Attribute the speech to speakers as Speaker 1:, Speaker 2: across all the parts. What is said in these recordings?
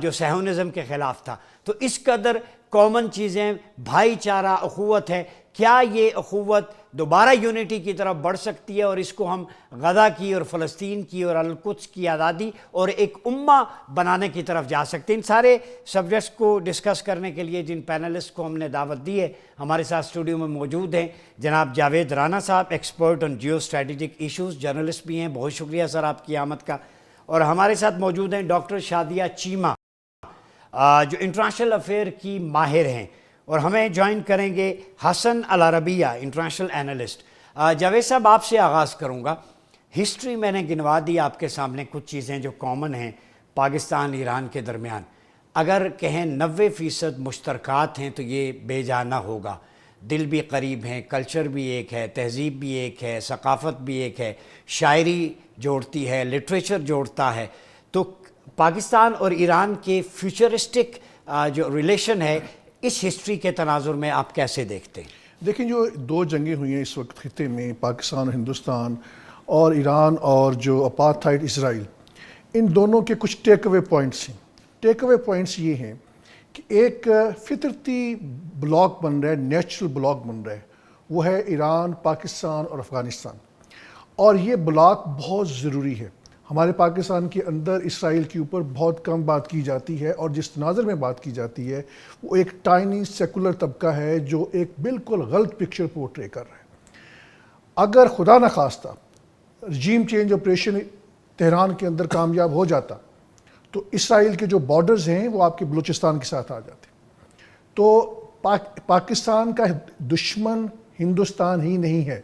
Speaker 1: جو صہیونزم کے خلاف تھا. تو اس قدر کامن چیزیں، بھائی چارہ، اخوت ہے. کیا یہ اخوت دوبارہ یونٹی کی طرف بڑھ سکتی ہے اور اس کو ہم غزہ کی اور فلسطین کی اور القدس کی آزادی اور ایک امہ بنانے کی طرف جا سکتے ہیں؟ ان سارے سبجیکٹس کو ڈسکس کرنے کے لیے جن پینلسٹ کو ہم نے دعوت دی ہے، ہمارے ساتھ اسٹوڈیو میں موجود ہیں جناب جاوید رانا صاحب، expert on geostrategic issues, journalist بھی ہیں. بہت شکریہ سر آپ کی آمد کا. اور ہمارے ساتھ موجود ہیں ڈاکٹر شادیہ چیمہ جو انٹرنیشنل افیئر کی ماہر ہیں، اور ہمیں جوائن کریں گے حسن العربیہ، انٹرنیشنل اینالسٹ. جاوید صاحب آپ سے آغاز کروں گا. ہسٹری میں نے گنوا دی آپ کے سامنے کچھ چیزیں جو کامن ہیں پاکستان ایران کے درمیان. اگر کہیں 90% مشترکات ہیں تو یہ بے جا نہ ہوگا. دل بھی قریب ہیں، کلچر بھی ایک ہے، تہذیب بھی ایک ہے، ثقافت بھی ایک ہے، شاعری جوڑتی ہے، لٹریچر جوڑتا ہے. تو پاکستان اور ایران کے فیوچرسٹک جو ریلیشن ہے اس ہسٹری کے تناظر میں آپ کیسے دیکھتے ہیں؟
Speaker 2: دیکھیں، جو دو جنگیں ہوئی ہیں اس وقت خطے میں، پاکستان اور ہندوستان اور ایران اور جو اپارتھائڈ اسرائیل، ان دونوں کے کچھ ٹیک اوے پوائنٹس ہیں. ٹیک اوے پوائنٹس یہ ہیں کہ ایک فطرتی بلاک بن رہا ہے، نیچرل بلاک بن رہا ہے، وہ ہے ایران، پاکستان اور افغانستان. اور یہ بلاک بہت ضروری ہے. ہمارے پاکستان کے اندر اسرائیل کے اوپر بہت کم بات کی جاتی ہے، اور جس تناظر میں بات کی جاتی ہے وہ ایک ٹائنی سیکولر طبقہ ہے جو ایک بالکل غلط پکچر پورٹرے کر رہا ہے. اگر خدا نخواستہ رجیم چینج آپریشن تہران کے اندر کامیاب ہو جاتا تو اسرائیل کے جو بارڈرز ہیں وہ آپ کے بلوچستان کے ساتھ آ جاتے. تو پاکستان کا دشمن ہندوستان ہی نہیں ہے،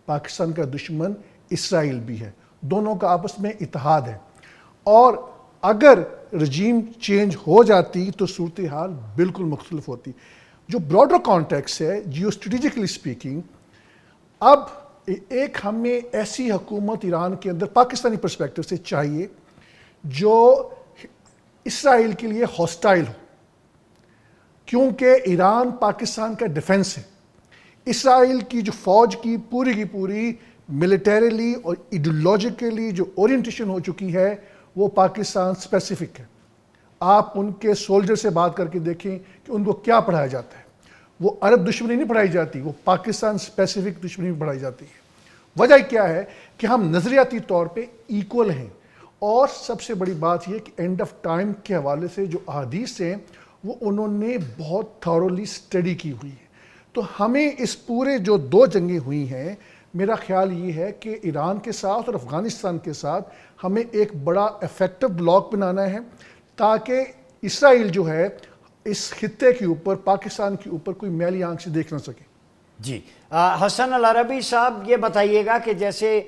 Speaker 2: پاکستان کا دشمن اسرائیل بھی ہے. دونوں کا آپس میں اتحاد ہے، اور اگر رجیم چینج ہو جاتی تو صورتحال بالکل مختلف ہوتی. جو براڈر کانٹیکس ہے جیو اسٹریٹجکلی اسپیکنگ، اب ایک ہمیں ایسی حکومت ایران کے اندر پاکستانی پرسپیکٹو سے چاہیے جو اسرائیل کے لیے ہاسٹائل ہو، کیونکہ ایران پاکستان کا ڈیفنس ہے. اسرائیل کی جو فوج کی پوری ملیٹریلی اور ایڈیولوجیکلی جو اورینٹیشن ہو چکی ہے وہ پاکستان اسپیسیفک ہے. آپ ان کے سولجر سے بات کر کے دیکھیں کہ ان کو کیا پڑھایا جاتا ہے. وہ عرب دشمنی نہیں پڑھائی جاتی، وہ پاکستان اسپیسیفک دشمنی پڑھائی جاتی ہے. وجہ کیا ہے کہ ہم نظریاتی طور پہ ایکول ہیں، اور سب سے بڑی بات یہ کہ اینڈ آف ٹائم کے حوالے سے جو احادیث ہیں وہ انہوں نے بہت تھورولی اسٹڈی کی ہوئی ہے. تو ہمیں اس پورے جو دو جنگیں ہوئی ہیں، میرا خیال یہ ہے کہ ایران کے ساتھ اور افغانستان کے ساتھ ہمیں ایک بڑا افیکٹو بلاک بنانا ہے تاکہ اسرائیل جو ہے اس خطے کے اوپر، پاکستان کے اوپر کوئی میلی آنکھ سے دیکھ نہ سکے.
Speaker 1: جی حسن العربی صاحب، یہ بتائیے گا کہ جیسے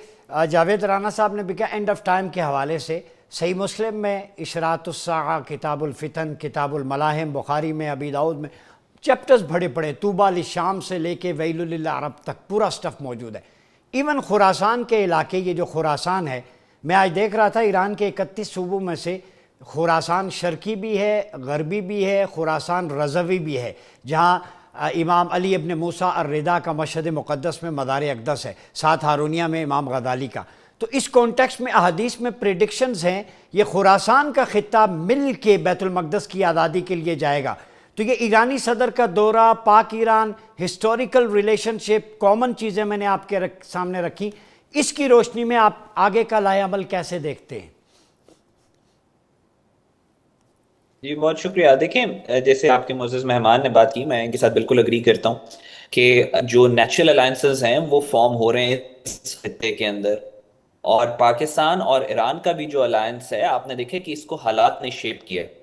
Speaker 1: جاوید رانا صاحب نے بھی کہا اینڈ آف ٹائم کے حوالے سے، صحیح مسلم میں اشراط الساعہ، کتاب الفتن، کتاب الملاحم، بخاری میں، ابی داؤد میں چیپٹرز بڑے پڑے، طوبیٰ للشام سے لے کے ویل للعرب تک پورا سٹف موجود ہے. ایون خراسان کے علاقے، یہ جو خراسان ہے، میں آج دیکھ رہا تھا ایران کے 31 صوبوں میں سے خراسان شرقی بھی ہے، غربی بھی ہے، خراسان رضوی بھی ہے، جہاں امام علی ابن موسیٰ الرضا کا مشہد مقدس میں مدار اقدس ہے، ساتھ ہارونیہ میں امام غزالی کا. تو اس کانٹیکسٹ میں احادیث میں پریڈکشنز ہیں یہ خراسان کا خطہ مل کے بیت المقدس کی آزادی کے لیے جائے گا. تو یہ ایرانی صدر کا دورہ، پاک ایران ہسٹوریکل ریلیشن شپ، کامن چیزیں میں نے آپ کے سامنے رکھی، اس کی روشنی میں آپ آگے کا لائے عمل کیسے دیکھتے ہیں؟
Speaker 3: جی بہت شکریہ. دیکھیں، جیسے آپ کے معزز مہمان نے بات کی، میں ان کے ساتھ بالکل اگری کرتا ہوں کہ جو نیچرل الائنسز ہیں وہ فارم ہو رہے ہیں اس خطے کے اندر، اور پاکستان اور ایران کا بھی جو الائنس ہے، آپ نے دیکھا کہ اس کو حالات نے شیپ کیا ہے.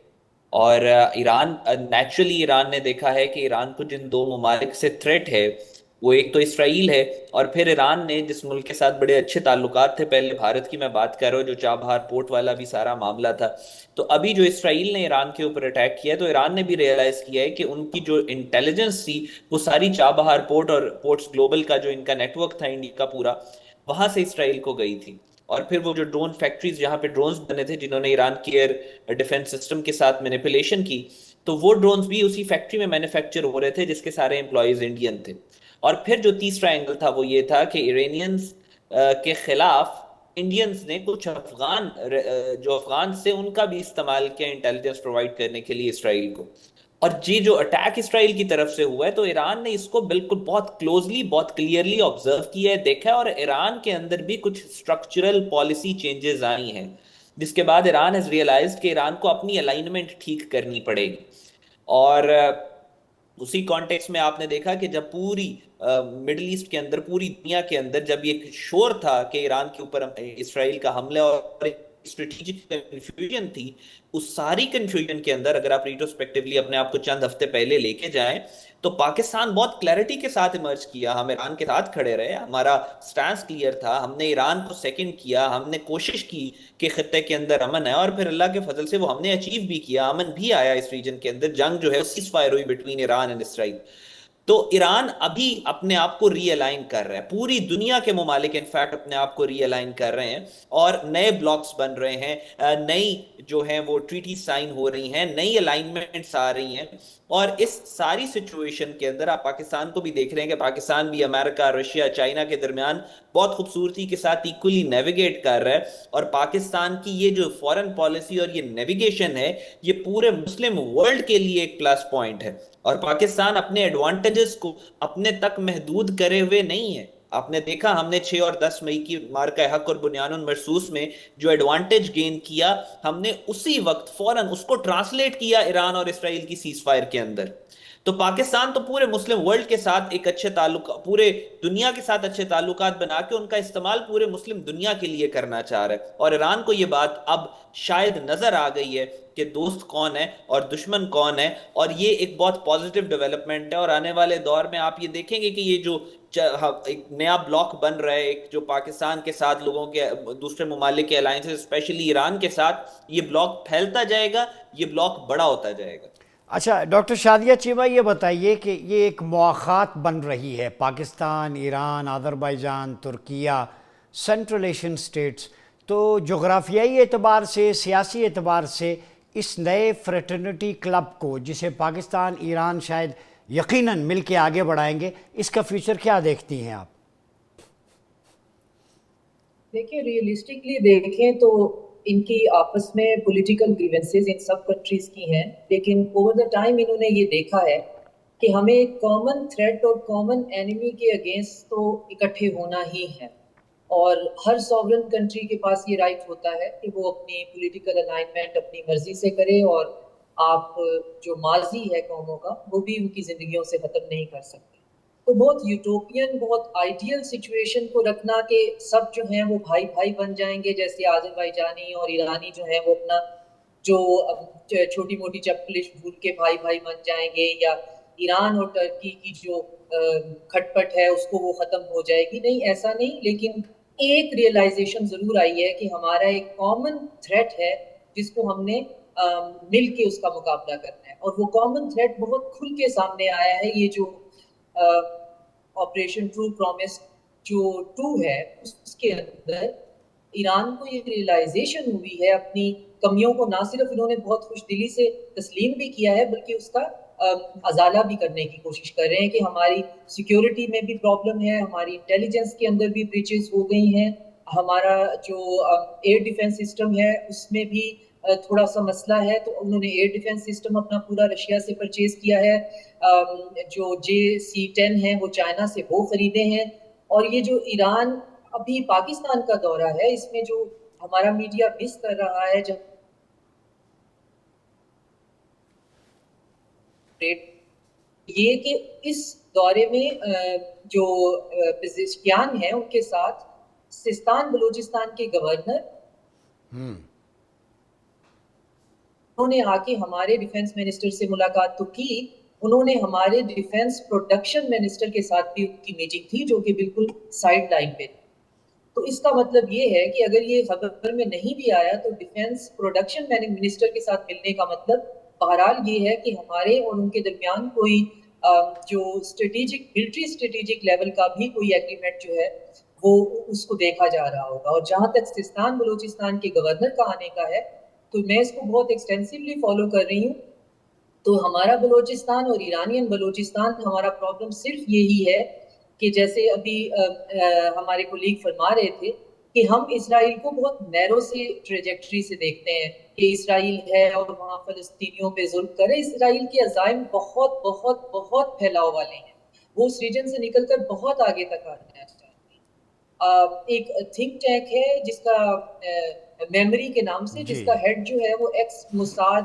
Speaker 3: اور ایران نیچرلی، ایران نے دیکھا ہے کہ ایران کو جن دو ممالک سے تھریٹ ہے وہ ایک تو اسرائیل ہے، اور پھر ایران نے جس ملک کے ساتھ بڑے اچھے تعلقات تھے پہلے، بھارت کی میں بات کر رہا ہوں، جو چابہار پورٹ والا بھی سارا معاملہ تھا. تو ابھی جو اسرائیل نے ایران کے اوپر اٹیک کیا ہے، تو ایران نے بھی ریئلائز کیا ہے کہ ان کی جو انٹیلیجنس تھی وہ ساری چابہار پورٹ اور پورٹس گلوبل کا جو ان کا نیٹ ورک تھا انڈیا کا پورا، وہاں سے اسرائیل کو گئی تھی. اور پھر وہ جو ڈرون فیکٹریز جہاں پہ ڈرونز بنے تھے جنہوں نے ایران کی ایئر ڈیفنس سسٹم کے ساتھ مینیپولیشن کی، تو وہ ڈرونز بھی اسی فیکٹری میں مینوفیکچر ہو رہے تھے جس کے سارے امپلائیز انڈین تھے. اور پھر جو تیسرا اینگل تھا وہ یہ تھا کہ ایرانینز کے خلاف انڈینز نے کچھ افغان جو افغان سے ان کا بھی استعمال کیا انٹیلیجنس پرووائڈ کرنے کے لیے اسرائیل کو. اور جی جو اٹیک اسرائیل کی طرف سے ہوا ہے تو ایران نے اس کو بالکل بہت کلوزلی بہت کلیئرلی آبزرو کیا ہے, دیکھا ہے, اور ایران کے اندر بھی کچھ اسٹرکچرل پالیسی چینجز آئی ہیں جس کے بعد ایران ہیز ریئلائزڈ کہ ایران کو اپنی الائنمنٹ ٹھیک کرنی پڑے گی. اور اسی کانٹیکس میں آپ نے دیکھا کہ جب پوری مڈل ایسٹ کے اندر, پوری دنیا کے اندر جب یہ شور تھا کہ ایران کے اوپر اسرائیل کا حملہ اور اسٹریٹجک کنفیوژن تھی, اس ساری کنفیوژن کے اندر اگر آپ ریٹروسپیکٹیولی اپنے آپ کو چند ہفتے پہلے لے کے جائیں تو پاکستان بہت کلیئرٹی کے ساتھ ایمرج کیا. ہم ایران کے ساتھ کھڑے رہے, ہمارا سٹانس کلیئر تھا, ہم نے ایران کو سیکنڈ کیا, ہم نے کوشش کی کہ خطے کے اندر امن ہے, اور پھر اللہ کے فضل سے وہ ہم نے اچیو بھی کیا, امن بھی آیا اس ریجن کے اندر. جنگ جو ہے سیز فائر ہوئی بٹوین ایران اینڈ اسرائیل. تو ایران ابھی اپنے آپ کو ری الائن کر رہا ہے, پوری دنیا کے ممالک انفیکٹ اپنے آپ کو ری الائن کر رہے ہیں, اور نئے بلاکس بن رہے ہیں, نئی جو ہیں وہ ٹریٹی سائن ہو رہی ہیں, نئی الائنمنٹس آ رہی ہیں. اور اس ساری سچویشن کے اندر آپ پاکستان کو بھی دیکھ رہے ہیں کہ پاکستان بھی امریکہ, رشیا, چائنا کے درمیان بہت خوبصورتی کے ساتھ ایکولی نیویگیٹ کر رہا ہے. اور پاکستان کی یہ جو فورن پالیسی اور یہ نیویگیشن ہے یہ پورے مسلم ورلڈ کے لیے ایک پلس پوائنٹ ہے. اور پاکستان اپنے ایڈوانٹیجز کو اپنے تک محدود کرے ہوئے نہیں ہے. آپ نے دیکھا ہم نے 6 اور 10 مئی کی مارکہ حق اور بنیان المرصوص میں جو ایڈوانٹیج گین کیا, ہم نے اسی وقت فوراً اس کو ٹرانسلیٹ کیا ایران اور اسرائیل کی سیز فائر کے اندر. تو پاکستان تو پورے مسلم ورلڈ کے ساتھ ایک اچھے تعلق, پورے دنیا کے ساتھ اچھے تعلقات بنا کے ان کا استعمال پورے مسلم دنیا کے لیے کرنا چاہ رہا ہے. اور ایران کو یہ بات اب شاید نظر آ گئی ہے کہ دوست کون ہے اور دشمن کون ہے, اور یہ ایک بہت پازیٹیو ڈیولپمنٹ ہے. اور آنے والے دور میں آپ یہ دیکھیں گے کہ یہ جو ایک نیا بلاک بن رہا ہے, ایک جو پاکستان کے ساتھ لوگوں کے دوسرے ممالک کے الائنس اسپیشلی ایران کے ساتھ, یہ بلاک پھیلتا جائے گا, یہ بلاک بڑا ہوتا جائے گا.
Speaker 1: اچھا ڈاکٹر شادیہ چیمہ, یہ بتائیے کہ یہ ایک مواخات بن رہی ہے Pakistan, Iran, Azerbaijan, Turkiye, central Asian states, تو جغرافیائی اعتبار سے, سیاسی اعتبار سے اس نئے فریٹرنٹی کلب کو جسے پاکستان ایران شاید یقیناً مل کے آگے بڑھائیں گے, اس کا فیوچر کیا دیکھتی ہیں آپ؟
Speaker 4: دیکھیں ریئلسٹکلی دیکھیں تو ان کی آپس میں پولیٹیکل گریونسز ان سب کنٹریز کی ہیں, لیکن اوور دا ٹائم انہوں نے یہ دیکھا ہے کہ ہمیں ایک کامن تھریٹ اور کامن اینیمی کے اگینسٹ تو اکٹھے ہونا ہی ہے. اور ہر سوورن کنٹری کے پاس یہ رائٹ ہوتا ہے کہ وہ اپنی پولیٹیکل الائنمنٹ اپنی مرضی سے کرے, اور آپ جو ماضی ہے قوموں کا وہ بھی ان کی زندگیوں سے ختم نہیں کر سکتے. تو بہت یوٹوپین, بہت آئیڈیل سچویشن کو رکھنا کہ سب جو ہیں وہ بھائی بھائی بن جائیں گے, جیسے آذربائیجانی اور ایرانی جو ہیں وہ اپنا جو چھوٹی موٹی چپلش بھول کے بھائی بھائی بن جائیں گے, یا ایران اور ٹرکی کی جو کھٹ پٹ ہے اس کو وہ ختم ہو جائے گی. نہیں, ایسا نہیں, لیکن ایک ریئلائزیشن ضرور آئی ہے کہ ہمارا ایک کامن تھریٹ ہے جس کو ہم نے مل کے اس کا مقابلہ کرنا ہے. اور وہ کامن تھریٹ بہت کھل کے سامنے آیا ہے. یہ جو آپریشن ٹرو پرومس جو 2 ہے اس کے اندر ایران کو یہ ریئلائزیشن ہوئی ہے, اپنی کمیوں کو نہ صرف انہوں نے بہت خوش دلی سے تسلیم بھی کیا ہے بلکہ اس کا ازالہ بھی کرنے کی کوشش کر رہے ہیں کہ ہماری سیکیورٹی میں بھی پرابلم ہے, ہماری انٹیلیجنس کے اندر بھی بریچز ہو گئی ہیں, ہمارا جو ایئر ڈیفنس سسٹم ہے اس میں بھی تھوڑا سا مسئلہ ہے. تو انہوں نے ایئر ڈیفنس سسٹم اپنا پورا رشیا سے پرچیز کیا ہے, جو JC-10 ہیں وہ چائنا سے وہ خریدے ہیں. اور یہ جو ایران ابھی پاکستان کا دورہ ہے اس میں جو ہمارا میڈیا مس کر رہا ہے, جب یہ کہ اس دورے میں جو پزشکیان ہیں ان کے ساتھ سستان بلوچستان کے گورنر انہوں نے آ کے ہمارے ڈیفنس منسٹر سے ملاقات تو کی, انہوں نے ہمارے ڈیفنس پروڈکشن منسٹر کے ساتھ بھی ان کی میٹنگ تھی جو کہ بالکل سائیڈ لائن پہ تھی. تو اس کا مطلب یہ ہے کہ اگر یہ خبر میں نہیں بھی آیا تو ڈیفنس پروڈکشن منسٹر کے ساتھ ملنے کا مطلب بہرحال یہ ہے کہ ہمارے اور ان کے درمیان کوئی جو ملٹری اسٹریٹجک لیول کا بھی کوئی ایگریمنٹ جو ہے وہ اس کو دیکھا جا رہا ہوگا. اور جہاں تک سستان بلوچستان کے گورنر کا آنے کا ہے تو میں اس کو بہت ایکسٹینسولی فالو کر رہی ہوں. تو ہمارا بلوچستان اور ایرانین بلوچستان, ہمارا پرابلم صرف یہی ہے کہ جیسے ابھی ہمارے کولیگ فرما رہے تھے کہ ہم اسرائیل کو بہت نیرو سے ٹریجیکٹری سے دیکھتے ہیں کہ اسرائیل ہے اور وہاں فلسطینیوں پہ ظلم کرے. اسرائیل کے عزائم بہت بہت بہت پھیلاؤ والے ہیں, وہ اس ریجن سے نکل کر بہت آگے تک آنا چاہتے ہیں. ایک تھنک ٹینک ہے جس کا میموری کے نام سے, جس کا ہیڈ جو ہے وہ ایکس موساد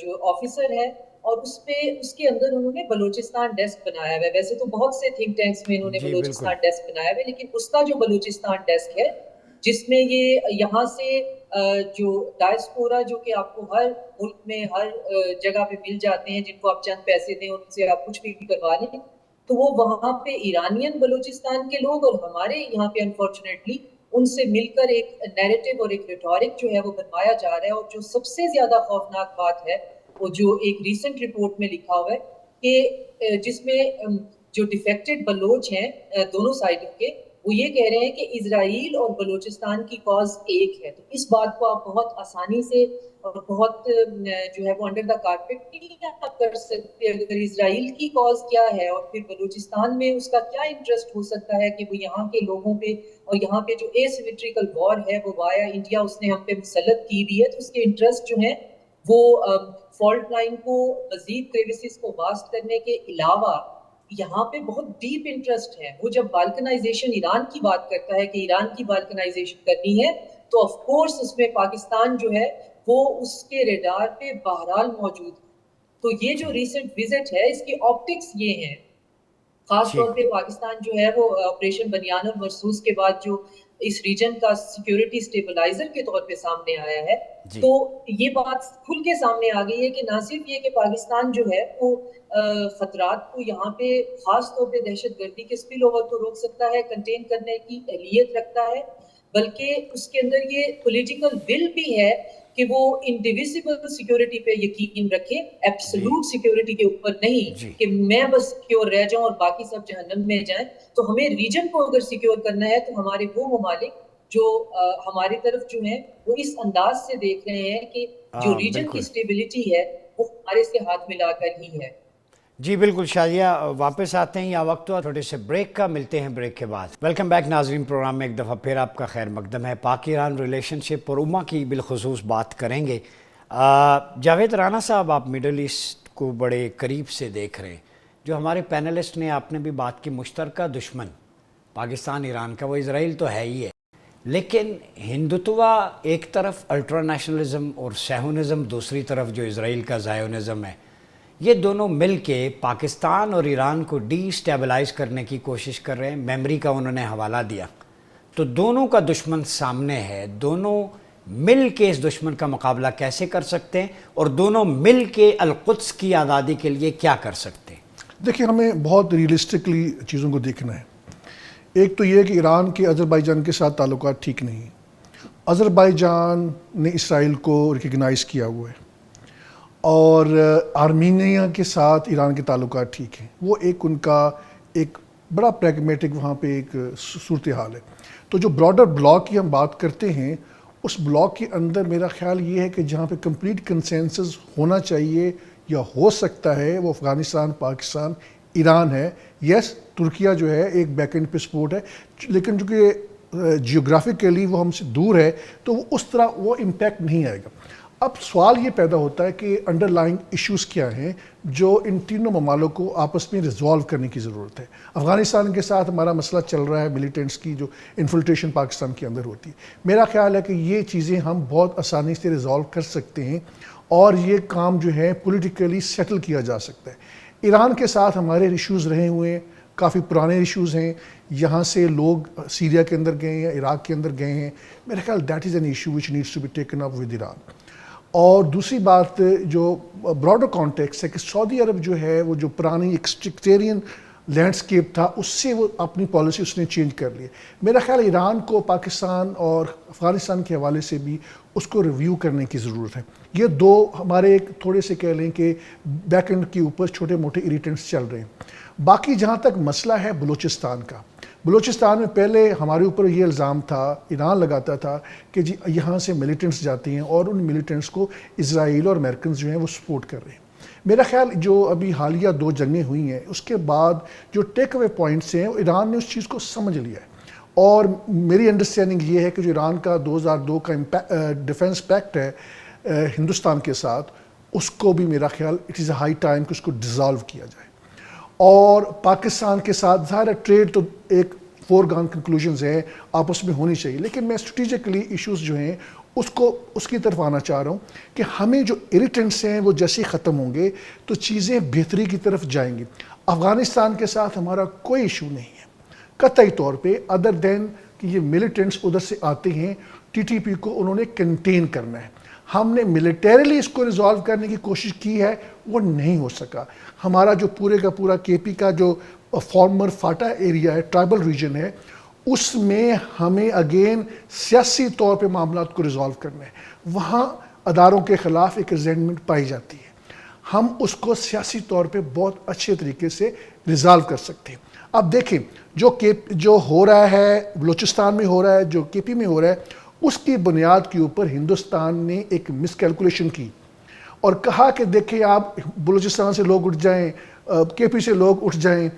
Speaker 4: جو آفیسر ہے, اور اس کے اندر انہوں نے بلوچستان ڈیسک بنایا ہوا ہے. ویسے تو بہت سے تھنک ٹینکس میں انہوں نے بلوچستان ڈیسک بنایا ہوا ہے, لیکن اس کا جو بلوچستان ڈیسک ہے جس میں یہ یہاں سے جو ڈائسپورا جو کہ آپ کو ہر ملک میں ہر جگہ پہ مل جاتے ہیں, جن کو آپ چند پیسے دیں ان سے آپ کچھ بھی کروا لیں, تو وہ وہاں پہ ایرانین بلوچستان کے لوگ اور ہمارے یہاں پہ انفارچونیٹلی ان سے مل کر ایک نیریٹو اور ایک ریٹورک جو ہے وہ بنوایا جا رہا ہے. اور جو سب سے زیادہ خوفناک بات ہے وہ جو ایک ریسنٹ رپورٹ میں لکھا ہوا ہے کہ جس میں جو ڈیفیکٹڈ بلوچ ہیں دونوں سائڈ کے, وہ یہ کہہ رہے ہیں کہ اسرائیل اور بلوچستان کی کاز ایک ہے. تو اس بات کو آپ بہت آسانی سے اور بہت جو ہے وہ انڈر دا کارپیٹ نہیں آپ کر سکتے. اگر اسرائیل کی کاز کیا ہے اور پھر بلوچستان میں اس کا کیا انٹرسٹ ہو سکتا ہے کہ وہ یہاں کے لوگوں پہ, اور یہاں پہ جو اے سیمیٹریکل وار ہے وہ وایا انڈیا اس نے ہم پہ مسلط کی ہوئی ہے, تو اس کے انٹرسٹ جو ہیں وہ فالٹ لائن کو مزید کریوسز کو واسٹ کرنے کے علاوہ یہاں پہ بہت ڈیپ انٹرسٹ ہے. وہ جب بالکنائزیشن ایران کی بات کرتا ہے کہ ایران کی بالکنائزیشن کرنی ہے, تو آف کورس اس میں پاکستان جو ہے وہ اس کے ریڈار پہ بہرحال موجود ہے. تو یہ جو ریسنٹ وزٹ ہے اس کی آپٹکس یہ ہیں, خاص طور پہ پاکستان جو ہے وہ آپریشن بنیان المرصوص کے بعد جو اس ریجن کا سیکیورٹی سٹیبلائزر کے طور پہ سامنے آیا ہے, تو یہ بات کھل کے سامنے آ گئی ہے کہ نہ صرف یہ کہ پاکستان جو ہے وہ خطرات کو یہاں پہ خاص طور پہ دہشت گردی کے سپل اوور کو روک سکتا ہے, کنٹین کرنے کی اہلیت رکھتا ہے, بلکہ اس کے اندر یہ پولیٹیکل ول بھی ہے کہ وہ انڈیویزیبل سیکیورٹی پہ یقین رکھے, ایبسولوٹ سیکیورٹی کے اوپر نہیں کہ میں بس سیکیور رہ جاؤں اور باقی سب جہنم میں جائیں. تو ہمیں ریجن کو اگر سیکیور کرنا ہے تو ہمارے وہ ممالک جو ہماری طرف جو ہیں وہ اس انداز سے دیکھ رہے ہیں کہ جو ریجن کی سٹیبلٹی ہے وہ ہمارے سے ہاتھ ملا کر ہی ہے.
Speaker 1: جی بالکل شازیہ, واپس آتے ہیں, یا وقت ہوا تھوڑے سے بریک کا, ملتے ہیں بریک کے بعد. ویلکم بیک ناظرین, پروگرام میں ایک دفعہ پھر آپ کا خیر مقدم ہے. پاک ایران ریلیشن شپ اور امہ کی بالخصوص بات کریں گے. جاوید رانا صاحب, آپ مڈل ایسٹ کو بڑے قریب سے دیکھ رہے ہیں. جو ہمارے پینلسٹ نے آپ نے بھی بات کی, مشترکہ دشمن پاکستان ایران کا وہ اسرائیل تو ہے ہی ہے, لیکن ہندوتوا ایک طرف, الٹرا نیشنلزم اور سیہونزم دوسری طرف جو اسرائیل کا زائونزم ہے, یہ دونوں مل کے پاکستان اور ایران کو ڈی سٹیبلائز کرنے کی کوشش کر رہے ہیں. میموری کا انہوں نے حوالہ دیا. تو دونوں کا دشمن سامنے ہے, دونوں مل کے اس دشمن کا مقابلہ کیسے کر سکتے ہیں, اور دونوں مل کے القدس کی آزادی کے لیے کیا کر سکتے ہیں؟
Speaker 2: دیکھیں, ہمیں بہت ریئلسٹکلی چیزوں کو دیکھنا ہے. ایک تو یہ کہ ایران کے آذربائیجان کے ساتھ تعلقات ٹھیک نہیں. آذربائیجان نے اسرائیل کو ریکگنائز کیا ہوا ہے, اور آرمینیا کے ساتھ ایران کے تعلقات ٹھیک ہیں. وہ ایک ان کا ایک بڑا پریگمیٹک وہاں پہ ایک صورتحال ہے. تو جو براڈر بلاک کی ہم بات کرتے ہیں, اس بلاک کے اندر میرا خیال یہ ہے کہ جہاں پہ کمپلیٹ کنسنسس ہونا چاہیے یا ہو سکتا ہے وہ افغانستان, پاکستان, ایران ہے. یس, ترکیہ جو ہے ایک بیک اینڈ پہ سپورٹ ہے, لیکن چونکہ جیوگرافیکلی وہ ہم سے دور ہے تو وہ اس طرح وہ امپیکٹ نہیں آئے گا. اب سوال یہ پیدا ہوتا ہے کہ انڈر لائنگ ایشوز کیا ہیں جو ان تینوں ممالک کو آپس میں ریزالو کرنے کی ضرورت ہے. افغانستان کے ساتھ ہمارا مسئلہ چل رہا ہے ملیٹنٹس کی جو انفلٹریشن پاکستان کے اندر ہوتی ہے. میرا خیال ہے کہ یہ چیزیں ہم بہت آسانی سے ریزالو کر سکتے ہیں, اور یہ کام جو ہے پولیٹیکلی سیٹل کیا جا سکتا ہے. ایران کے ساتھ ہمارے ایشوز رہے ہوئے ہیں, کافی پرانے ایشوز ہیں. یہاں سے لوگ سیریا کے اندر گئے ہیں, عراق کے اندر گئے ہیں. میرا خیال that is an issue which needs to be taken up with Iran. اور دوسری بات جو براڈر کانٹیکس ہے کہ سعودی عرب جو ہے وہ جو پرانی ایک سیکٹیرین لینڈسکیپ تھا اس سے وہ اپنی پالیسی اس نے چینج کر لی. میرا خیال ایران کو پاکستان اور افغانستان کے حوالے سے بھی اس کو ریویو کرنے کی ضرورت ہے. یہ دو ہمارے ایک تھوڑے سے کہہ لیں کہ بیک اینڈ کے اوپر چھوٹے موٹے اریٹنٹس چل رہے ہیں. باقی جہاں تک مسئلہ ہے بلوچستان کا, بلوچستان میں پہلے ہمارے اوپر یہ الزام تھا, ایران لگاتا تھا کہ جی یہاں سے ملیٹنٹس جاتے ہیں اور ان ملیٹنٹس کو اسرائیل اور امریکنز جو ہیں وہ سپورٹ کر رہے ہیں. میرا خیال جو ابھی حالیہ 2 جنگیں ہوئی ہیں اس کے بعد جو ٹیک اوے پوائنٹس ہیں ایران نے اس چیز کو سمجھ لیا ہے, اور میری انڈرسٹینڈنگ یہ ہے کہ جو ایران کا 2002 کا ڈیفنس پیکٹ ہے ہندوستان کے ساتھ، اس کو بھی میرا خیال it is a high time کہ اس کو ڈیزالو کیا جائے. اور پاکستان کے ساتھ ظاہر ٹریڈ تو ایک فور گان کنکلوژنز ہیں، آپس میں ہونی چاہیے، لیکن میں اسٹریٹجکلی ایشوز جو ہیں اس کی طرف آنا چاہ رہا ہوں کہ ہمیں جو اریٹنٹس ہیں وہ جیسے ہی ختم ہوں گے تو چیزیں بہتری کی طرف جائیں گی. افغانستان کے ساتھ ہمارا کوئی ایشو نہیں ہے قطعی طور پہ، ادر دین کہ یہ ملیٹنٹس ادھر سے آتے ہیں، ٹی ٹی پی کو انہوں نے کنٹین کرنا ہے. ہم نے ملیٹریلی اس کو ریزالو کرنے کی کوشش کی ہے، وہ نہیں ہو سکا. ہمارا جو پورے کا پورا کے پی کا جو فارمر فاٹا ایریا ہے، ٹرائبل ریجن ہے، اس میں ہمیں اگین سیاسی طور پہ معاملات کو ریزالو کرنا ہے. وہاں اداروں کے خلاف ایک ریزنٹمنٹ پائی جاتی ہے، ہم اس کو سیاسی طور پہ بہت اچھے طریقے سے ریزالو کر سکتے ہیں. اب دیکھیں جو ہو رہا ہے بلوچستان میں ہو رہا ہے، جو کے پی میں ہو رہا ہے، اس کی بنیاد کے اوپر ہندوستان نے ایک مس کیلکولیشن کی اور کہا کہ دیکھیں آپ بلوچستان سے لوگ اٹھ جائیں، کے پی سے لوگ اٹھ جائیں.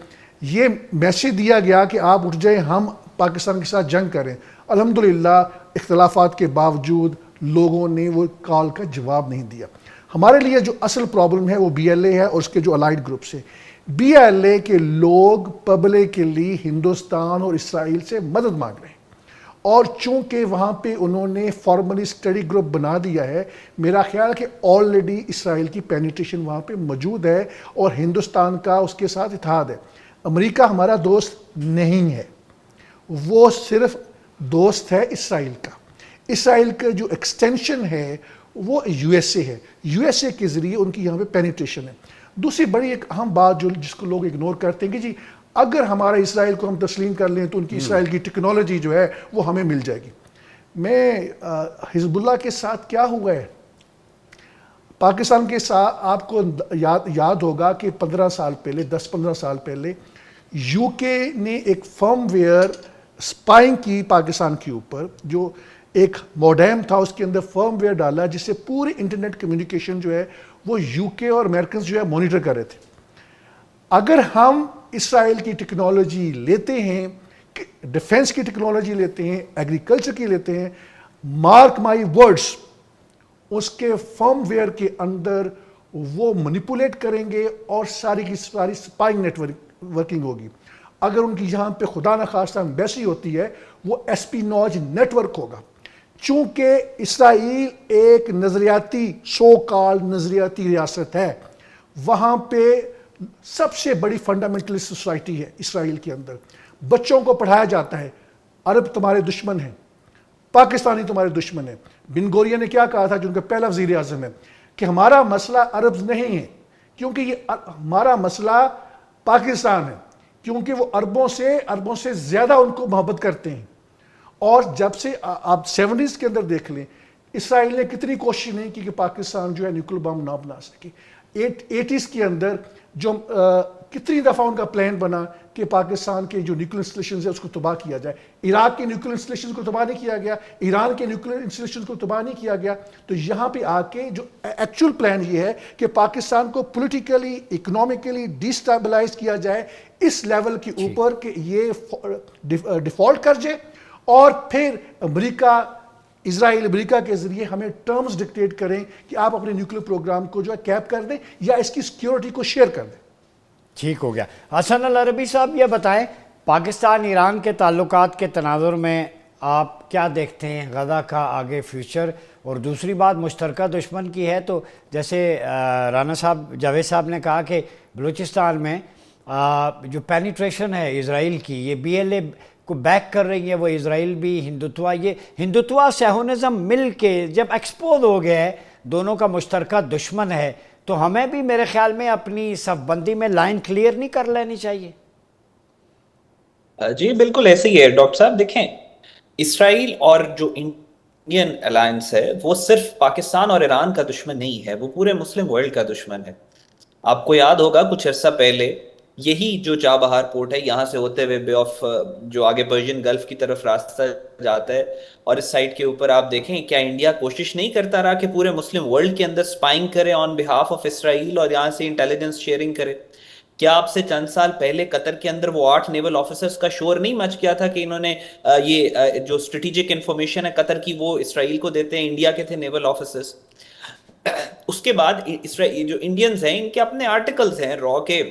Speaker 2: یہ میسیج دیا گیا کہ آپ اٹھ جائیں، ہم پاکستان کے ساتھ جنگ کریں. الحمدللہ اختلافات کے باوجود لوگوں نے وہ کال کا جواب نہیں دیا. ہمارے لیے جو اصل پرابلم ہے وہ بی ایل اے ہے اور اس کے جو الائیڈ گروپس ہیں. بی ایل اے کے لوگ پبلکلی ہندوستان اور اسرائیل سے مدد مانگ رہے ہیں، اور چونکہ وہاں پہ انہوں نے فارملی اسٹڈی گروپ بنا دیا ہے، میرا خیال ہے کہ آلریڈی اسرائیل کی پینیٹریشن وہاں پہ موجود ہے اور ہندوستان کا اس کے ساتھ اتحاد ہے. امریکہ ہمارا دوست نہیں ہے، وہ صرف دوست ہے اسرائیل کا. اسرائیل کا جو ایکسٹینشن ہے وہ یو ایس اے ہے، یو ایس اے کے ذریعے ان کی یہاں پہ پینیٹریشن ہے. دوسری بڑی ایک اہم بات جس کو لوگ اگنور کرتے ہیں کہ جی اگر ہمارا اسرائیل کو ہم تسلیم کر لیں تو ان کی اسرائیل کی ٹیکنالوجی جو ہے وہ ہمیں مل جائے گی. میں حزب اللہ کے ساتھ کیا ہوا ہے، پاکستان کے ساتھ آپ کو یاد ہوگا کہ 15 سال پہلے 10-15 سال پہلے یو کے نے ایک فرم ویئر اسپائنگ کی پاکستان کے اوپر، جو ایک موڈیم تھا اس کے اندر فرم ویئر ڈالا جس سے پوری انٹرنیٹ کمیونیکیشن جو ہے وہ یو کے اور امریکنز جو ہے مانیٹر کر رہے تھے. اگر ہم اسرائیل کی ٹیکنالوجی لیتے ہیں، ڈیفنس کی ٹیکنالوجی لیتے ہیں، ایگریکلچر کی لیتے ہیں، مارک مائی ورڈز اس کے فرم ویئر کے اندر وہ منیپولیٹ کریں گے اور ساری کی ساری اسپائنگ نیٹ ورکنگ ہوگی. اگر ان کی یہاں پہ خدا نخواستہ ایمبیسی ہوتی ہے وہ ایسپیناج نیٹ ورک ہوگا. چونکہ اسرائیل ایک نظریاتی سو کال نظریاتی ریاست ہے، وہاں پہ سب سے بڑی فنڈامنٹلسٹ سوسائٹی ہے اسرائیل کے اندر. بچوں کو پڑھایا جاتا ہے عرب تمہارے دشمن ہیں، پاکستانی تمہارے دشمن ہیں. بن گورین نے کیا کہا تھا جو ان کا پہلا وزیر اعظم ہے کہ ہمارا مسئلہ عرب نہیں ہے، کیونکہ یہ ہمارا مسئلہ پاکستان ہے، کیونکہ وہ عربوں سے زیادہ ان کو محبت کرتے ہیں. اور جب سے آپ 70s کے اندر دیکھ لیں اسرائیل نے کتنی کوشش نہیں کی کہ پاکستان جو ہے نیوکلیر بم نہ بنا سکے. 80s کے اندر جو کتنی دفعہ ان کا پلان بنا کہ پاکستان کے جو نیوکلیر انسٹالیشنز ہیں اس کو تباہ کیا جائے. عراق کے نیوکلیر انسٹالیشنز کو تباہ نہیں کیا گیا، ایران کے نیوکلیر انسٹالیشنز کو تباہ نہیں کیا گیا. تو یہاں پہ آ کے جو ایکچوئل پلان یہ ہے کہ پاکستان کو پولیٹیکلی اکنامکلی ڈیسٹیبلائز کیا جائے اس لیول کے اوپر کہ یہ ڈیفالٹ کر جائے، اور پھر اسرائیل امریکہ کے ذریعے ہمیں ٹرمز ڈکٹیٹ کریں کہ آپ اپنے نیوکلیر پروگرام کو جو ہے کیپ کر دیں یا اس کی سیکیورٹی کو شیئر کر دیں.
Speaker 1: ٹھیک ہو گیا. حسن العربی صاحب یہ بتائیں، پاکستان ایران کے تعلقات کے تناظر میں آپ کیا دیکھتے ہیں غزہ کا آگے فیوچر؟ اور دوسری بات مشترکہ دشمن کی ہے، تو جیسے رانا صاحب جاوید صاحب نے کہا کہ بلوچستان میں جو پینیٹریشن ہے اسرائیل کی، یہ بی ایل اے کو بیک کر رہی ہے، وہ اسرائیل بھی یہ ہندوتوا سیہونزم مل کے جب ایکسپوز ہو گیا ہے، دونوں کا مشترکہ دشمن ہے، تو ہمیں بھی میرے خیال میں اپنی صف بندی میں لائن کلیئر نہیں کر لینی چاہیے.
Speaker 3: جی بالکل ایسے ہی ہے ڈاکٹر صاحب. دیکھیں اسرائیل اور جو انڈین الائنس ہے وہ صرف پاکستان اور ایران کا دشمن نہیں ہے، وہ پورے مسلم ورلڈ کا دشمن ہے. آپ کو یاد ہوگا کچھ عرصہ پہلے یہی جو چابہار پورٹ ہے یہاں سے ہوتے ہوئے بے آف جو آگے پرشین گلف کی طرف راستہ جاتا ہے، اور اس سائٹ کے اوپر آپ دیکھیں کیا انڈیا کوشش نہیں کرتا رہا کہ پورے مسلم ورلڈ کے اندر سپائنگ کرے آن بہاف آف اسرائیل اور یہاں سے انٹیلیجنس شیئرنگ کرے. کیا آپ سے چند سال پہلے قطر کے اندر وہ 8 نیول آفیسرز کا شور نہیں مچ گیا تھا کہ انہوں نے یہ جو اسٹریٹجک انفارمیشن ہے قطر کی وہ اسرائیل کو دیتے ہیں، انڈیا کے تھے نیول آفیسرز. اس کے بعد جو انڈینز ہیں ان کے اپنے آرٹیکلز ہیں را کے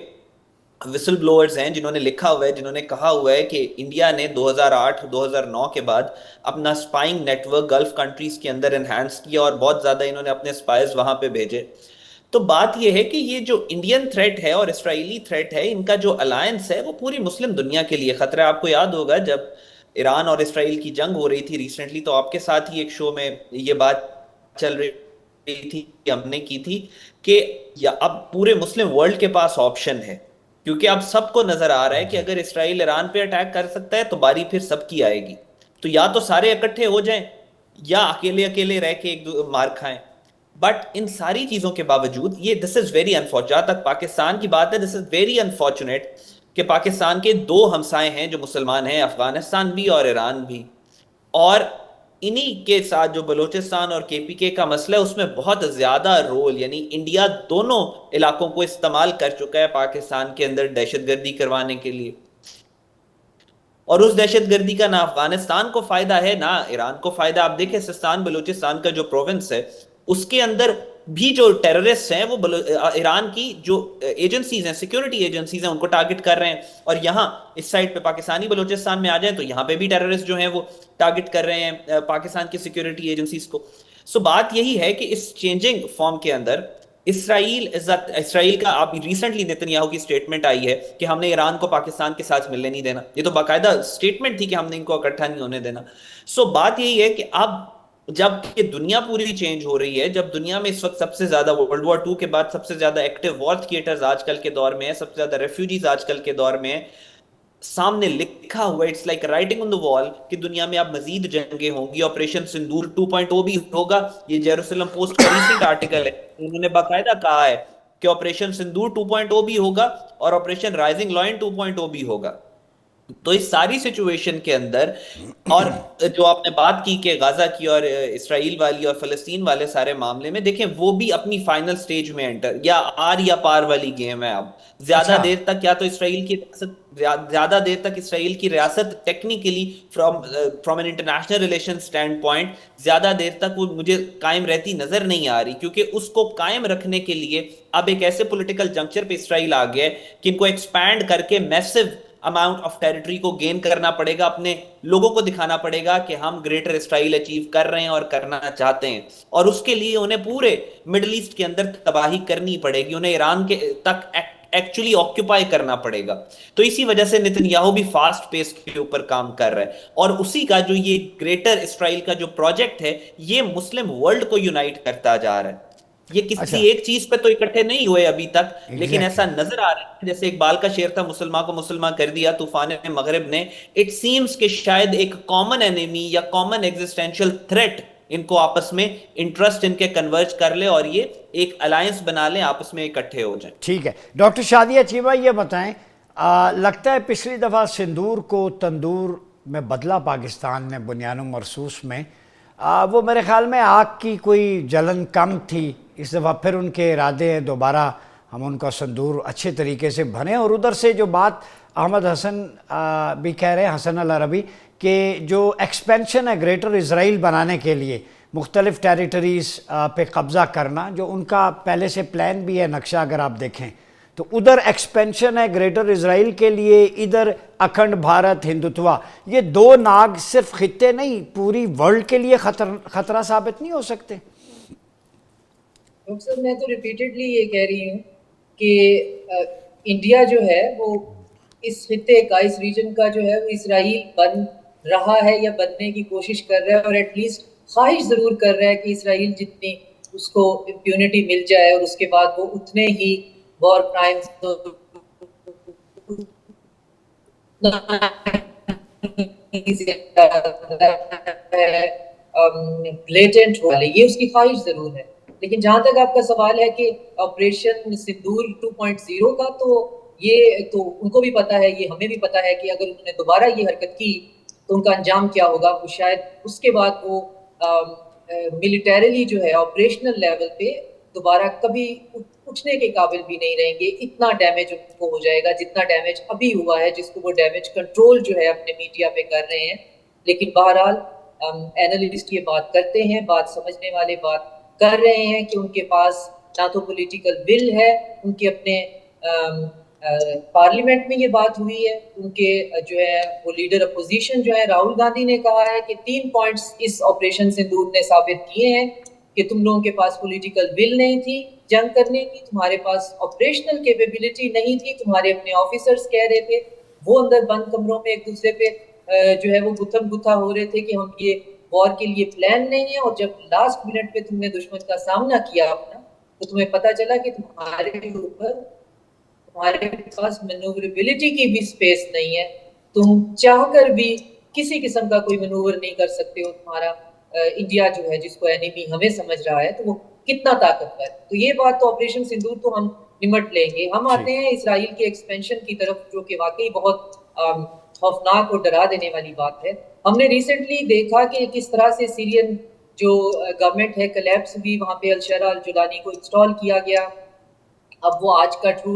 Speaker 3: وسل بلوئرز ہیں جنہوں نے لکھا ہوا ہے، جنہوں نے کہا ہوا ہے کہ انڈیا نے 2008-2009 کے بعد اپنا سپائنگ نیٹ ورک گلف کنٹریز کے اندر انہانس کیا اور بہت زیادہ انہوں نے اپنے سپائز وہاں پہ بھیجے. تو بات یہ ہے کہ یہ جو انڈین تھریٹ ہے اور اسرائیلی تھریٹ ہے، ان کا جو الائنس ہے وہ پوری مسلم دنیا کے لیے خطرہ ہے. آپ کو یاد ہوگا جب ایران اور اسرائیل کی جنگ ہو رہی تھی ریسنٹلی، تو آپ کے ساتھ ہی ایک شو میں یہ بات چل رہی تھی، ہم نے کی تھی کہ اب پورے مسلم ورلڈ کے پاس آپشن ہے، کیونکہ اب سب کو نظر آ رہا ہے کہ اگر اسرائیل ایران پہ اٹیک کر سکتا ہے تو باری پھر سب کی آئے گی. تو یا تو سارے اکٹھے ہو جائیں یا اکیلے اکیلے رہ کے ایک مار کھائیں. بٹ ان ساری چیزوں کے باوجود یہ دس از ویری انفارچونیٹ، جہاں تک پاکستان کی بات ہے دس از ویری انفارچونیٹ کہ پاکستان کے 2 ہمسائے ہیں جو مسلمان ہیں، افغانستان بھی اور ایران بھی، اور انہی کے ساتھ جو بلوچستان اور کے پی کے کا مسئلہ ہے اس میں بہت زیادہ رول، یعنی انڈیا دونوں علاقوں کو استعمال کر چکا ہے پاکستان کے اندر دہشت گردی کروانے کے لیے. اور اس دہشت گردی کا نہ افغانستان کو فائدہ ہے نہ ایران کو فائدہ. آپ دیکھیں سستان بلوچستان کا جو پروونس ہے اس کے اندر بھی جو ٹیررسٹ ہیں وہ ایران کی جو ایجنسیز ہیں، سیکیورٹی ایجنسیز ہیں، ان کو ٹارگٹ کر رہے ہیں. اور یہاں اس سائڈ پہ پاکستانی بلوچستان میں آ جائیں تو یہاں پہ بھی ٹیررسٹ جو ہیں وہ ٹارگٹ کر رہے ہیں پاکستان کی سیکیورٹی ایجنسیز کو. سو بات یہی ہے کہ اس چینجنگ فارم کے اندر اسرائیل کا آپ ریسنٹلی نیتنیاہو کی سٹیٹمنٹ آئی ہے کہ ہم نے ایران کو پاکستان کے ساتھ ملنے نہیں دینا. یہ تو باقاعدہ سٹیٹمنٹ تھی کہ ہم نے ان کو اکٹھا نہیں ہونے دینا. سو بات یہی ہے کہ اب جب کہ دنیا پوری چینج ہو رہی ہے، جب دنیا میں اس وقت سب سے زیادہ ورلڈ وار 2 کے بعد سب سے زیادہ ایکٹیو وار تھیٹرز آج کل کے دور میں ہیں، سب سے زیادہ ریفیوجیز آج کل کے دور میں ہیں، سامنے لکھا ہوا اٹس لائک رائٹنگ آن دی وال کہ دنیا میں اب مزید جنگیں ہوں گی. آپریشن سندور 2.0 بھی ہوگا. یہ جیروسلم پوسٹ کا ریسنٹ آرٹیکل ہے، انہوں نے باقاعدہ کہا ہے کہ آپریشن سندور 2.0 بھی ہوگا اور آپریشن رائزنگ لائن 2.0 بھی ہوگا. تو اس ساری سچویشن کے اندر، اور جو آپ نے بات کی کہ غزہ کی اور اسرائیل والی اور فلسطین والے سارے معاملے میں، دیکھیں وہ بھی اپنی فائنل سٹیج میں انٹر یا آر یا پار والی گیم ہے. اب زیادہ دیر تک یا تو اسرائیل کی زیادہ دیر تک اسرائیل کی ریاست technically from an international relation stand point زیادہ دیر تک وہ مجھے قائم رہتی نظر نہیں آ رہی، کیونکہ اس کو قائم رکھنے کے لیے اب ایک ایسے پولیٹیکل جنکچر پہ اسرائیل آ گیا ہے کہ ان کو ایکسپینڈ کر کے میسو اماؤنٹ آف ٹیریٹری کو گین کرنا پڑے گا، اپنے لوگوں کو دکھانا پڑے گا کہ ہم گریٹر اسرائیل اچیو کر رہے ہیں اور کرنا چاہتے ہیں. اور اس کے لیے انہیں پورے مڈل ایسٹ کے اندر تباہی کرنی پڑے گی، انہیں ایران کے تک ایکچولی آکیوپائی کرنا پڑے گا. تو اسی وجہ سے نیتنیاہو بھی فاسٹ پیس کے اوپر کام کر رہا ہے، اور اسی کا جو یہ گریٹر اسرائیل کا جو پروجیکٹ ہے یہ مسلم ورلڈ کو یونائٹ کرتا جا رہا ہے. یہ کسی ایک چیز پہ تو اکٹھے نہیں ہوئے ابھی تک، لیکن ایسا نظر آ رہا ہے جیسے اقبال کا شعر تھا، مسلمان کو مسلمان کر دیا طوفان مغرب نے. اٹ سیمز کہ شاید ایک کامن انیمی یا کامن ایگزسٹینشل تھریٹ ان کو آپس میں انٹرسٹ ان کے کنورج کر لے اور یہ ایک الائنس بنا لیں، آپس میں اکٹھے ہو جائیں.
Speaker 1: ٹھیک ہے ڈاکٹر شادیہ چیمہ، یہ بتائیں لگتا ہے پچھلی دفعہ سندور کو تندور میں بدلا پاکستان نے بنیان و مرصوص میں، وہ میرے خیال میں آگ کی کوئی جلن کم تھی. اس دفعہ پھر ان کے ارادے ہیں دوبارہ ہم ان کا سندور اچھے طریقے سے بھریں. اور ادھر سے جو بات احمد حسن بھی کہہ رہے ہیں، حسن العربی، کہ جو ایکسپینشن ہے گریٹر اسرائیل بنانے کے لیے مختلف ٹیریٹریز پہ قبضہ کرنا، جو ان کا پہلے سے پلان بھی ہے، نقشہ اگر آپ دیکھیں تو ادھر ایکسپینشن ہے گریٹر اسرائیل کے لیے، ادھر اکھنڈ بھارت ہندوتوا. یہ 2 ناگ صرف خطے نہیں پوری ورلڈ کے لیے خطرہ ثابت نہیں ہو سکتے؟
Speaker 4: ڈاکٹر صاحب میں تو ریپیٹڈلی یہ کہہ رہی ہوں کہ انڈیا جو ہے وہ اس خطے کا، اس ریجن کا جو ہے وہ اسرائیل بن رہا ہے یا بننے کی کوشش کر رہا ہے، اور ایٹ لیسٹ خواہش ضرور کر رہا ہے کہ اسرائیل جتنی اس کو امپیونٹی مل جائے اور اس کے بعد وہ اتنے ہی وار کرائمز بلیٹنٹ والے، یہ اس کی خواہش ضرور ہے. لیکن جہاں تک آپ کا سوال ہے کہ آپریشن سندور 2.0 کا، تو یہ تو ان کو بھی پتا ہے، یہ ہمیں بھی پتا ہے کہ اگر انہوں نے دوبارہ یہ حرکت کی تو ان کا انجام کیا ہوگا. وہ شاید اس کے بعد وہ ملیٹریلی جو ہے آپریشنل لیول پہ دوبارہ کبھی پوچھنے کے قابل بھی نہیں رہیں گے. اتنا ڈیمیج ان کو ہو جائے گا جتنا ڈیمیج ابھی ہوا ہے, جس کو وہ ڈیمیج کنٹرول جو ہے اپنے میڈیا پہ کر رہے ہیں. لیکن بہرحال اینالسٹ یہ بات کرتے ہیں, بات سمجھنے والے بات کر رہے ہیں کہ ان کے پاس نہ تو پولیٹیکل ول ہے, ان کے اپنے پارلیمنٹ میں یہ بات ہوئی ہے, ان کے جو ہے وہ لیڈر اپوزیشن جو ہے راہل گاندھی نے کہا ہے کہ 3 پوائنٹس اس آپریشن سندور نے ثابت کیے ہیں کہ تم لوگوں کے پاس پولیٹیکل ول نہیں تھی جنگ کرنے کی, تمہارے پاس آپریشنل کیپیبلٹی نہیں تھی, تمہارے اپنے آفیسرز کہہ رہے تھے وہ اندر بند کمروں میں ایک دوسرے پہ جو ہے وہ گتھم گتھا ہو رہے تھے کہ ہم یہ وار کے لیے پلان نہیں ہے, اور جب لاسٹ منٹ پہ تم نے دشمن کا سامنا کیا اپنا تو تمہیں پتہ چلا کہ تمہارے پاس مینووربلٹی کی بھی سپیس نہیں ہے, تم چاہ کر بھی کسی قسم کا کوئی مینوور نہیں کر سکتے ہو. تمہارا انڈیا جو ہے جس کو اینیمی ہمیں سمجھ رہا ہے تو وہ کتنا طاقتور ہے. تو یہ بات تو آپریشن سندور تو ہم نمٹ لیں گے. ہم آتے ہیں اسرائیل کے ایکسپینشن کی طرف, جو کہ واقعی بہت خوفناک اور ڈرا دینے والی بات ہے. ہم نے ریسنٹلی دیکھا کہ کس طرح سے سیرین جو گورنمنٹ ہے کلیپس بھی, وہاں پہ الشرا الجولانی کو انسٹال کیا گیا. اب وہ آج کا ٹرو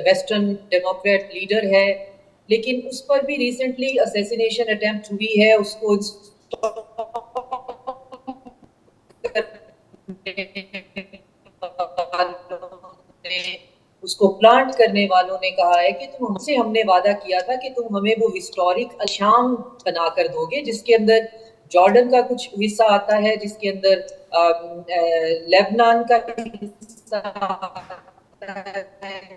Speaker 4: ویسٹرن ڈیموکریٹ لیڈر ہے, لیکن اس پر بھی ریسنٹلی اسیسینیشن اٹیمپٹ ہوئی ہے. اس کو پلانٹ کرنے والوں نے کہا ہے کہ ہم نے وعدہ کیا تھا کہ تم ہمیں وہ ہسٹورک الشام بنا کر دو گے, جس کے اندر جارڈن کا کچھ حصہ آتا ہے, جس کے اندر لیبنان کا حصہ آتا ہے.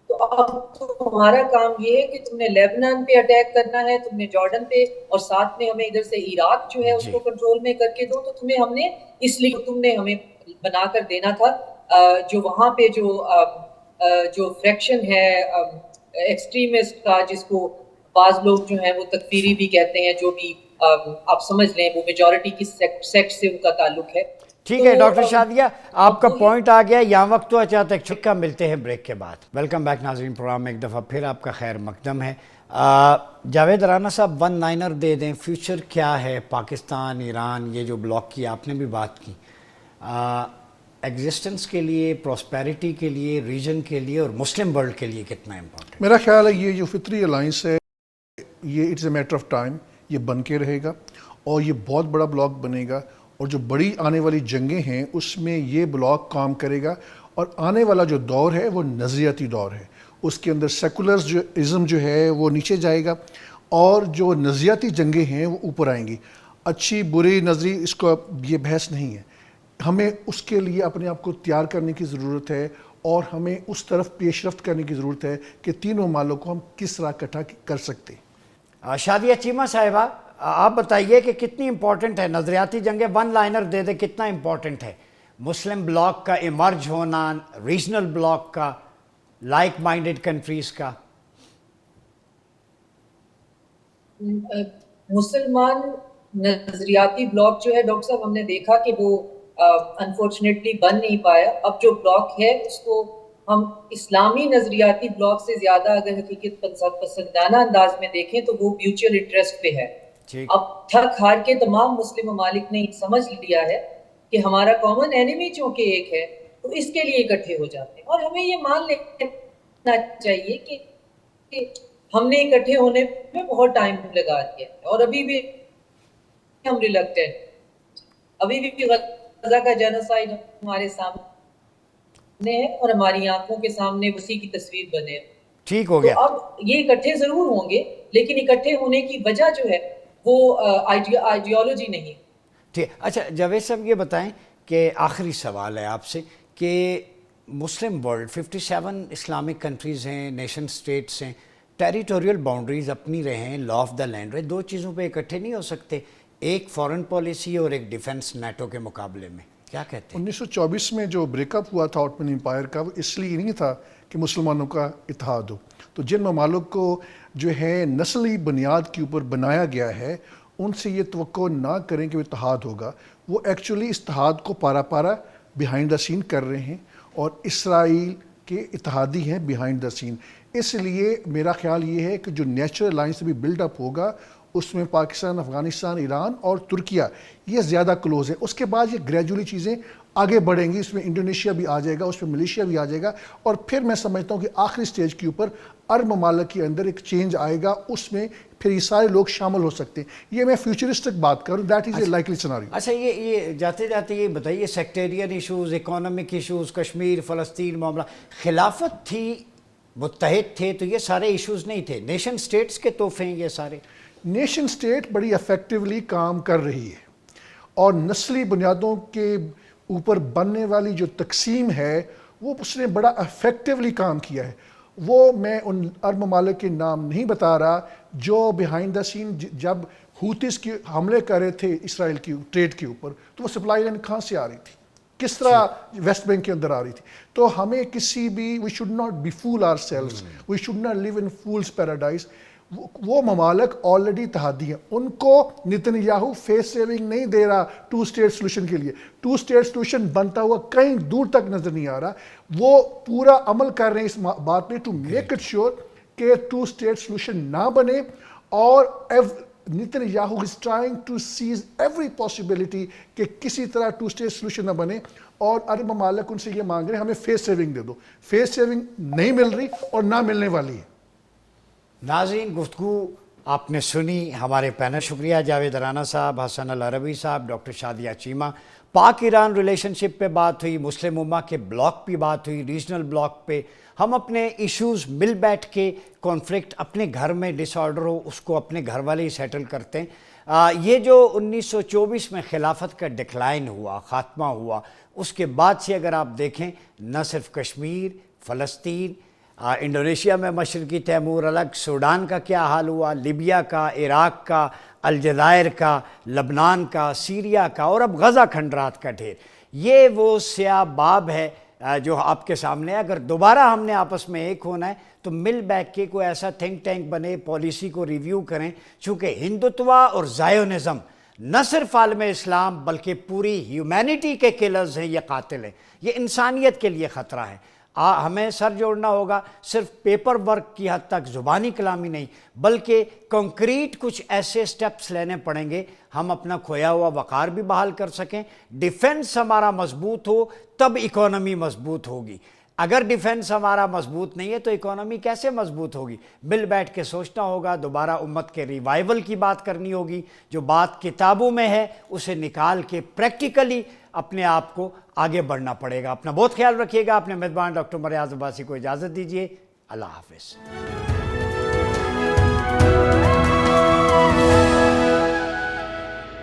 Speaker 4: تو اب تمہارا کام یہ ہے کہ تم نے لیبنان پہ اٹیک کرنا ہے, تم نے جارڈن پہ, اور ساتھ میں ہمیں ادھر سے عراق جو ہے اس کو کنٹرول میں کر کے دو. تو تمہیں ہم نے اس لیے تم نے ہمیں بنا کر دینا تھا جو وہاں پہ جو فریکشن ہے ایکسٹریمسٹ کا, جس کو بعض لوگ جو ہیں وہ تکفیری بھی کہتے ہیں, جو بھی آپ سمجھ لیں وہ میجورٹی کی سیکٹ سے ان کا تعلق ہے.
Speaker 1: ٹھیک ہے ڈاکٹر شادیہ, آپ کا پوائنٹ آ گیا. یہاں وقت تو اچھا تک چھکا, ملتے ہیں بریک کے بعد. ویلکم بیک ناظرین, پروگرام میں ایک دفعہ پھر آپ کا خیر مقدم ہے. جاوید رانا صاحب, 1 لائنر دے دیں, فیوچر کیا ہے پاکستان ایران یہ جو بلاک کی آپ نے بھی بات کی, ایگزسٹنس کے لیے, پراسپیرٹی کے لیے, ریجن کے لیے اور مسلم ورلڈ کے لیے کتنا امپورٹنٹ؟
Speaker 2: میرا خیال ہے یہ جو فطری الائنس ہے یہ it's a matter of time, یہ بن کے رہے گا اور یہ بہت بڑا بلاک بنے گا, اور جو بڑی آنے والی جنگیں ہیں اس میں یہ بلاک کام کرے گا. اور آنے والا جو دور ہے وہ نظریاتی دور ہے, اس کے اندر سیکولرز جو ازم جو ہے وہ نیچے جائے گا اور جو نظریاتی جنگیں ہیں وہ اوپر آئیں گی. اچھی بری نظری اس کو یہ بحث نہیں ہے, ہمیں اس کے لیے اپنے آپ کو تیار کرنے کی ضرورت ہے اور ہمیں اس طرف پیش رفت کرنے کی ضرورت ہے کہ تینوں ممالک کو ہم کس طرح اکٹھا کر سکتے ہیں.
Speaker 1: شادیہ چیمہ صاحبہ, آپ بتائیے کہ کتنی امپورٹنٹ ہے نظریاتی جنگیں؟ 1 لائنر دے دیں, کتنا امپورٹنٹ ہے مسلم بلاک کا ایمرج ہونا, ریجنل بلاک کا, لائک مائنڈڈ کنٹریز کا؟
Speaker 4: مسلمان نظریاتی بلاک جو ہے ڈاکٹر صاحب, ہم نے دیکھا کہ وہ انفارچونیٹلی بن نہیں پایا. اب جو بلاک ہے اس کو ہم اسلامی نظریاتی بلاک سے زیادہ اگر حقیقت پسندانہ انداز میں دیکھیں تو وہ میوچل انٹرسٹ پہ ہے. اب تھک ہار کے تمام مسلم ممالک نے سمجھ لیا ہے کہ ہمارا کامن اینیمی چونکہ ایک ہے تو اس کے لیے اکٹھے ہو جاتے ہیں. اور ہمیں یہ مان لینا چاہیے کہ ہم نے اکٹھے ہونے میں بہت ٹائم لگا دیا ہے, اور ابھی بھی ہم ریلکٹنٹ, ابھی بھی غزہ کا جینوسائیڈ ہمارے سامنے ہے اور ہماری آنکھوں کے سامنے اسی کی تصویر بنے.
Speaker 1: ٹھیک ہو گیا.
Speaker 4: تو اب یہ اکٹھے ضرور ہوں گے, لیکن اکٹھے ہونے کی وجہ جو ہے وہ آئیڈیالوجی نہیں.
Speaker 1: ٹھیک. اچھا جاوید صاحب, یہ بتائیں کہ آخری سوال ہے آپ سے کہ مسلم ورلڈ 57 اسلامک کنٹریز ہیں, نیشن سٹیٹس ہیں, ٹیریٹوریل باؤنڈریز اپنی رہیں, لا آف دا لینڈ رہے, 2 چیزوں پہ اکٹھے نہیں ہو سکتے, ایک فورن پالیسی اور ایک ڈیفنس نیٹو کے مقابلے میں, کیا کہتے ہیں؟
Speaker 2: 1924 میں جو بریک اپ ہوا تھا آٹمن امپائر کا, وہ اس لیے نہیں تھا کہ مسلمانوں کا اتحاد ہو. تو جن ممالک کو جو ہے نسلی بنیاد کے اوپر بنایا گیا ہے, ان سے یہ توقع نہ کریں کہ وہ اتحاد ہوگا. وہ ایکچولی اس اتحاد کو پارا پارا بیہائنڈ دا سین کر رہے ہیں, اور اسرائیل کے اتحادی ہیں بیہائنڈ دا سین. اس لیے میرا خیال یہ ہے کہ جو نیچرل الائنس بھی بلڈ اپ ہوگا اس میں پاکستان, افغانستان, ایران اور ترکیہ یہ زیادہ کلوز ہے. اس کے بعد یہ گریجولی چیزیں آگے بڑھیں گی. اس میں انڈونیشیا بھی آ جائے گا, اس میں ملیشیا بھی آ جائے گا, اور پھر میں سمجھتا ہوں کہ آخری سٹیج کے اوپر عرب ممالک کے اندر ایک چینج آئے گا, اس میں پھر یہ سارے لوگ شامل ہو سکتے ہیں. یہ میں فیوچرسٹک بات کروں, that is a likely scenario.
Speaker 1: اچھا یہ جاتے جاتے یہ بتائیے, sectarian issues, economic issues, Kashmir فلسطین معاملہ, خلافت تھی, متحد تھے, تو یہ سارے ایشوز نہیں تھے, نیشن سٹیٹس کے تحفے ہیں یہ سارے.
Speaker 2: نیشن سٹیٹ بڑی افیکٹولی کام کر رہی ہے, اور نسلی بنیادوں کے اوپر بننے والی جو تقسیم ہے وہ اس نے بڑا افیکٹولی کام کیا ہے. وہ میں ان عرب ممالک کے نام نہیں بتا رہا جو بیہائنڈ دا سین جب ہوتیز کی حملے کر رہے تھے اسرائیل کی ٹریڈ کے اوپر, تو وہ سپلائی لائن کہاں سے آ رہی تھی, کس طرح ویسٹ بینک کے اندر آ رہی تھی. تو ہمیں کسی بھی, we should not be fool ourselves, we should not live in fool's paradise. وہ ممالک آلریڈی تحادی ہیں, ان کو نتن یاہو فیس سیونگ نہیں دے رہا 2 اسٹیٹ سلوشن کے لیے. 2 اسٹیٹ سلوشن بنتا ہوا کہیں دور تک نظر نہیں آ رہا. وہ پورا عمل کر رہے ہیں اس بات پہ ٹو میک اٹ شیور کہ 2 اسٹیٹ سلوشن نہ بنے, اور Netanyahu is trying to seize every possibility کہ کسی طرح 2 اسٹیٹ سلوشن نہ بنے. اور عرب ممالک ان سے یہ مانگ رہے ہیں ہمیں فیس سیونگ دے دو. فیس سیونگ نہیں مل رہی اور نہ ملنے والی ہے.
Speaker 1: ناظرین, گفتگو آپ نے سنی. ہمارے پینل, شکریہ جاوید رانا صاحب, حسن العربی صاحب, ڈاکٹر شادیہ چیمہ. پاک ایران ریلیشن شپ پہ بات ہوئی, مسلم امہ کے بلاک پہ بات ہوئی, ریجنل بلاک پہ. ہم اپنے ایشوز مل بیٹھ کے, کانفلکٹ اپنے گھر میں ڈس آرڈر ہو اس کو اپنے گھر والے ہی سیٹل کرتے ہیں. یہ جو 1924 میں خلافت کا ڈکلائن ہوا, خاتمہ ہوا, اس کے بعد سے اگر آپ دیکھیں, نہ صرف کشمیر, فلسطین, انڈونیشیا میں مشرقی تیمور الگ, سوڈان کا کیا حال ہوا, لیبیا کا, عراق کا, الجزائر کا, لبنان کا, سیریا کا, اور اب غزہ کھنڈرات کا ڈھیر. یہ وہ سیاہ باب ہے جو آپ کے سامنے ہے. اگر دوبارہ ہم نے آپس میں ایک ہونا ہے تو مل بیٹھ کے کوئی ایسا تھنک ٹینک بنے, پالیسی کو ریویو کریں, چونکہ ہندوتوا اور زائونزم نہ صرف عالم اسلام بلکہ پوری ہیومینٹی کے کلرز ہیں, یہ قاتل ہیں, یہ انسانیت کے لیے خطرہ ہے. ہمیں سر جوڑنا ہوگا, صرف پیپر ورک کی حد تک, زبانی کلامی نہیں, بلکہ کنکریٹ کچھ ایسے سٹیپس لینے پڑیں گے ہم اپنا کھویا ہوا وقار بھی بحال کر سکیں. ڈیفنس ہمارا مضبوط ہو تب اکانومی مضبوط ہوگی. اگر ڈیفنس ہمارا مضبوط نہیں ہے تو اکانومی کیسے مضبوط ہوگی؟ مل بیٹھ کے سوچنا ہوگا, دوبارہ امت کے ریوائیول کی بات کرنی ہوگی. جو بات کتابوں میں ہے اسے نکال کے پریکٹیکلی اپنے آپ کو آگے بڑھنا پڑے گا. اپنا بہت خیال رکھیے گا. اپنے میزبان ڈاکٹر مریاض عباسی کو اجازت دیجیے. اللہ حافظ.